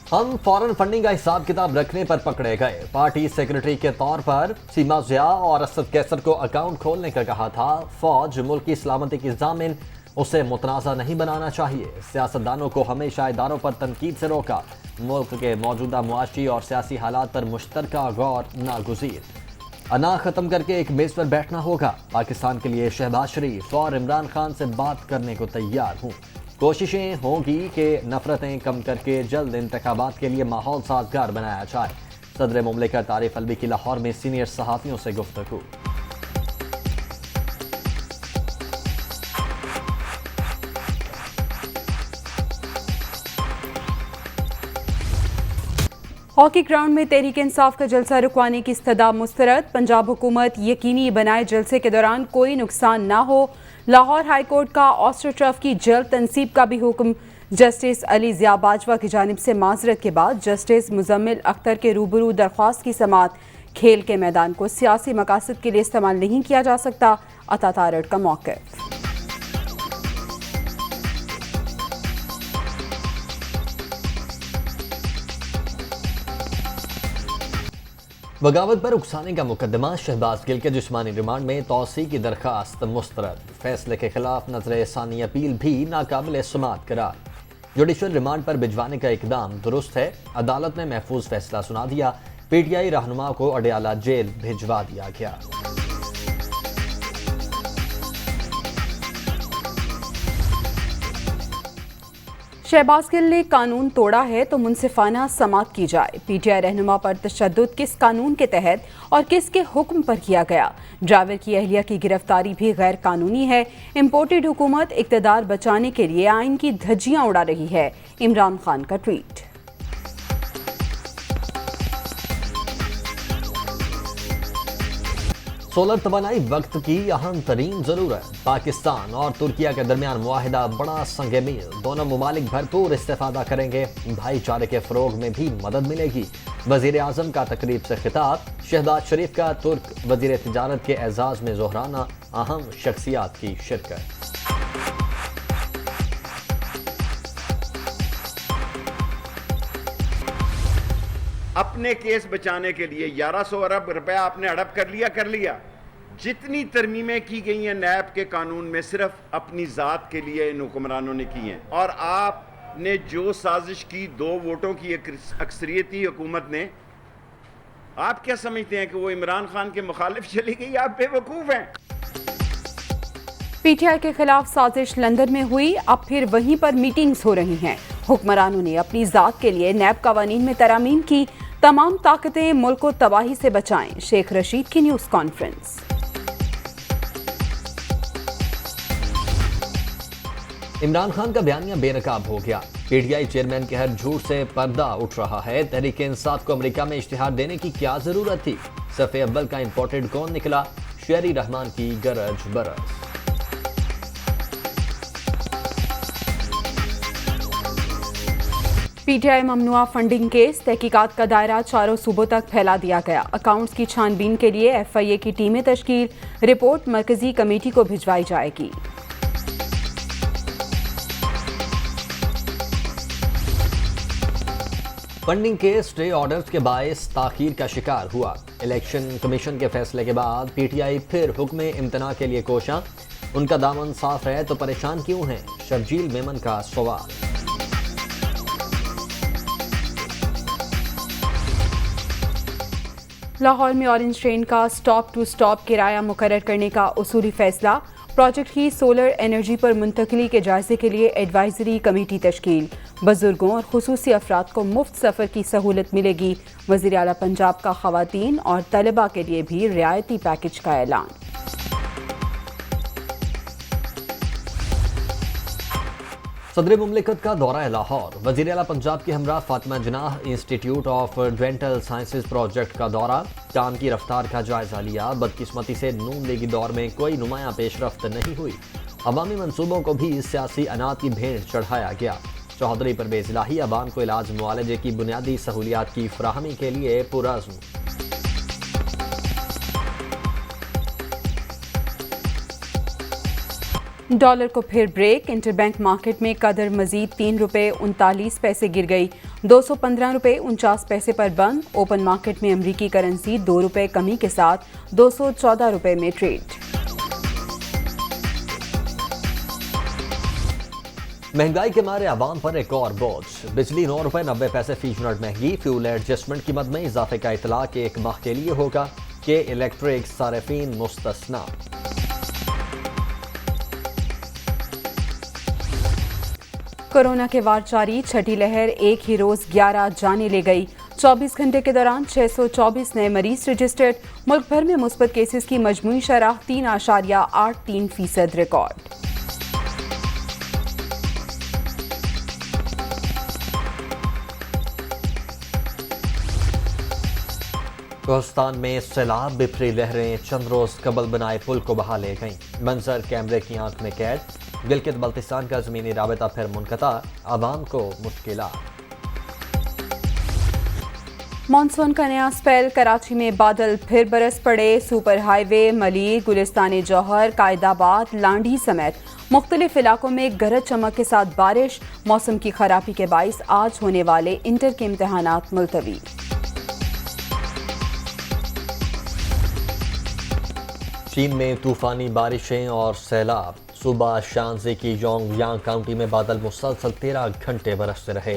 हम फौरन फंडिंग का हिसाब किताब रखने पर पकड़े गए। पार्टी सेक्रेटरी के तौर पर सीमा जिया और असद कैसर को अकाउंट खोलने का कहा था। फौज मुल्क की सलामती की ज़ामिन, उसे मुतनाज़ा नहीं बनाना चाहिए। सियासतदानों को हमेशा इदारों पर तनकीद से रोका। मुल्क के मौजूदा मुआशी और सियासी हालात पर मुश्तरका गौर नागुज़ीर। अना ख़त्म करके एक मेज़ पर बैठना होगा। पाकिस्तान के लिए शहबाज शरीफ और इमरान खान से बात करने को तैयार हूँ। कोशिशें होंगी कि नफरतें कम करके जल्द इंतखाबात के लिए माहौल साजगार बनाया जाए। सदर मुमलिकत आरिफ अलवी की लाहौर में सीनियर सहाफ़ियों से गुफ्तगू। हॉकी ग्राउंड में तहरीक इंसाफ का जलसा रुकवाने की इस्तदा मुस्तरद। पंजाब हुकूमत यकीनी बनाए जलसे के दौरान कोई नुकसान ना हो। लाहौर हाई कोर्ट का ऑस्ट्रोटर्फ की जल्द तनसीब का भी हुक्म। जस्टिस अली ज़िया बाजवा की जानिब से माजरत के बाद जस्टिस मुजम्मिल अख्तर के रूबरू दरख्वास्त की समाअत। खेल के मैदान को सियासी मकासद के लिए इस्तेमाल नहीं किया जा सकता, अता तारड़ का मौक़िफ़। बगावत पर उकसाने का मुकदमा, शहबाज गिल के जिस्मानी रिमांड में तौसी की दरखास्त मुस्तरद। फैसले के खिलाफ नजर सानी अपील भी नाकाबिल समाअत करार। जुडिशल रिमांड पर भिजवाने का इकदाम दुरुस्त है। अदालत ने महफूज फैसला सुना दिया। पीटीआई रहनुमा को अडयाला जेल भिजवा दिया गया। शहबाज गिल ने कानून तोड़ा है तो मुनसिफाना समाअत की जाए। पीटीआई रहनुमा पर तशद्दुद किस कानून के तहत और किसके हुक्म पर किया गया? ड्राइवर की अहलिया की गिरफ्तारी भी गैर कानूनी है। इम्पोर्टेड हुकूमत इक़्तिदार बचाने के लिए आइन की धज्जियां उड़ा रही है। इमरान खान का ट्वीट। सोलर तवानाई वक्त की अहम तरीन जरूरत। पाकिस्तान और तुर्किया के दरमियान मुआहिदा बड़ा संगे मील। दोनों मुमालिक भरपूर इस्तेफादा करेंगे। भाईचारे के फरोग में भी मदद मिलेगी। वजीर आजम का तकरीब से खिताब। शहबाज शरीफ का तुर्क वजीर तिजारत के एजाज में जोहराना। अहम शख्सियात की शिरकत। अपने केस बचाने के लिए 1100 अरब रुपया आपने हड़प कर लिया। जितनी तरमीमें की गई हैं नैब के कानून में सिर्फ अपनी ज़ात के लिए इन हुक्मरानों ने की हैं। और आपने जो साजिश की 2 वोटों की अक्सरियती हुकूमत ने, आप क्या समझते हैं कि वो इमरान खान के मुखालिफ चली गई? आप बेवकूफ़ हैं। पीटीआई के खिलाफ साजिश लंदन में हुई, अब फिर वहीं पर मीटिंग्स हो रही हैं। हुक्मरानों ने अपनी ज़ात के लिए नैब कवानीन में तरामीम की। तमाम ताकतें मुल्क को तबाही से बचाएं। शेख रशीद की न्यूज़ कॉन्फ्रेंस। इमरान खान का बयानिया बेनकाब हो गया। पीटीआई चेयरमैन के हर झूठ से पर्दा उठ रहा है। तहरीक इंसाफ को अमेरिका में इश्तिहार देने की क्या जरूरत थी? सफ़े अव्वल का इंपोर्टेड कौन निकला? शेरी रहमान की गरज बरस। पीटीआई ममनुआ फंडिंग केस। तहकीकात का दायरा चारों सूबों तक फैला दिया गया। अकाउंट्स की छानबीन के लिए एफआईए की टीमें तश्कील। रिपोर्ट मरकजी कमेटी को भिजवाई जाएगी। फंडिंग के स्टे ऑर्डर्स के बायस ताखीर का शिकार हुआ। इलेक्शन कमीशन के फैसले के बाद पीटीआई फिर हुक्म इम्तना के लिए कोशां। उनका दामन साफ है तो परेशान क्यों हैं? शर्जील मेमन का सवाल। लाहौर में ऑरेंज ट्रेन का स्टॉप टू स्टॉप किराया मुकर्रर करने का उसूली फैसला। प्रोजेक्ट की सोलर एनर्जी पर मुंतकली के जायजे के लिए एडवाइजरी कमेटी तश्कील। बुजुर्गों और खुसूसी अफराद को मुफ्त सफ़र की सहूलत मिलेगी। वज़ीर आला पंजाब का ख़वातीन और तलबा के लिए भी रियायती पैकेज का ऐलान। सदर मुमलिकत का दौरा लाहौर। वज़ीर आला पंजाब की हमरा Fatima Jinnah institute of dental sciences project का दौरा। काम की रफ्तार का जायजा लिया। बदकिस्मती से नून लीगी दौर में कोई नुमाया पेशरफ्त नहीं हुई। अवामी मनसूबों को भी सियासी अनात की भेंट चढ़ाया गया। चौधरी परवेज़ इलाही अवाम को इलाज मुआलजे की बुनियादी सहूलियात की फराहमी के लिए पुरअज़्म। डॉलर को फिर ब्रेक। इंटरबैंक मार्केट में कदर मजीद 3 रुपये 39 पैसे गिर गई। 215 रुपये 49 पैसे पर बंद। ओपन मार्केट में अमरीकी करेंसी 2 रुपये कमी के साथ 214 रुपये में ट्रेड। महंगाई के मारे आवाम पर एक और बोझ। बिजली 9 रुपये 90 पैसे फी यूनिट महंगी। फ्यूल एडजस्टमेंट कीमत में इजाफे का इतलाक एक माह के लिए होगा कि इलेक्ट्रिक सारिफीन मुस्तस्ना। कोरोना के वार जारी, छठी लहर एक ही रोज 11 जाने ले गई। 24 घंटे के दौरान 624 नए मरीज रजिस्टर्ड। मुल्क भर में मुस्बत केसेस की मजमूई शरह 3.83% रिकॉर्ड। कोहिस्तान में सैलाब बिफरी लहरें चंद रोज कबल बनाए पुल को बहा ले गईं। मंजर कैमरे की आंख में कैद। गिलगित बल्तिस्तान का जमीनी राबता फिर मुनक़ता, आवाम को मुश्किलात। मानसून का नया स्पेल, कराची में बादल फिर बरस पड़े। सुपर हाईवे, मलीर, गुलिस्तान जौहर, कायदाबाद, लांडी समेत मुख्तलिफ इलाकों में गरज चमक के साथ बारिश। मौसम की खराबी के बाइस आज होने वाले इंटर के इम्तहानात मुलतवी। चीन में तूफानी बारिशें और सैलाब। सुबह शांजी की योंगयांग काउंटी में बादल मुसलसल 13 घंटे बरसते रहे।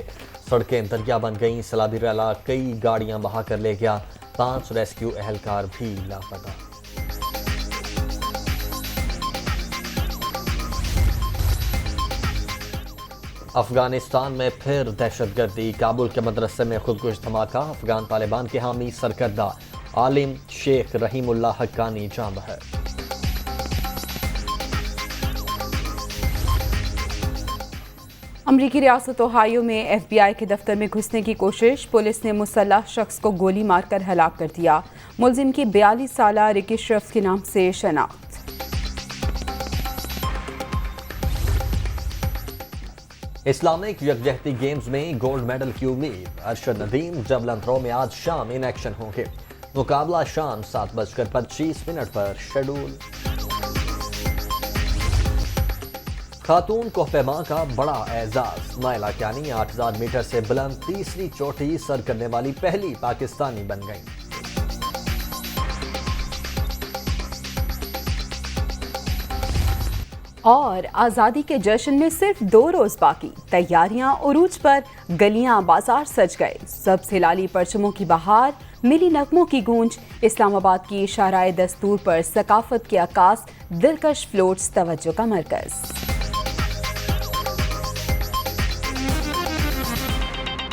सड़कें दरिया बन गईं। सैलाबी रैला कई गाड़ियां बहा कर ले गया। 5 रेस्क्यू एहलकार भी लापता। अफगानिस्तान में फिर दहशतगर्दी। काबुल के मदरसे में खुदकुश धमाका। अफगान तालिबान के हामी सरकर्दा आलिम शेख रहीमुल्लाह हक्कानी जान बहर। अमरीकी रियासत ओहायो में FBI के दफ्तर में घुसने की कोशिश। पुलिस ने मुसल्लह शख्स को गोली मारकर हलाक कर दिया। मुलजिम की 42 साला रिकी श्रफ के नाम से शनाख्त। इस्लामिक यकजहती गेम्स में गोल्ड मेडल की उम्मीद। अरशद नदीम जबलन थ्रो में आज शाम इन एक्शन होंगे। मुकाबला शाम 7:25 पर शेड्यूल। खातून कोहपेमा का बड़ा एजाज। नाइला कानी 8000 मीटर से बुलंद तीसरी चोटी सर करने वाली पहली पाकिस्तानी बन गई। और आज़ादी के जश्न में सिर्फ 2 रोज बाकी। तैयारियां उरूज पर, गलियां बाजार सज गए। सबसे लाली परचमों की बहार, मिली नगमों की गूंज। इस्लामाबाद की शाराए दस्तूर पर सकाफत के अक्कास, दिलकश फ्लोट्स तवज्जो का मरकज।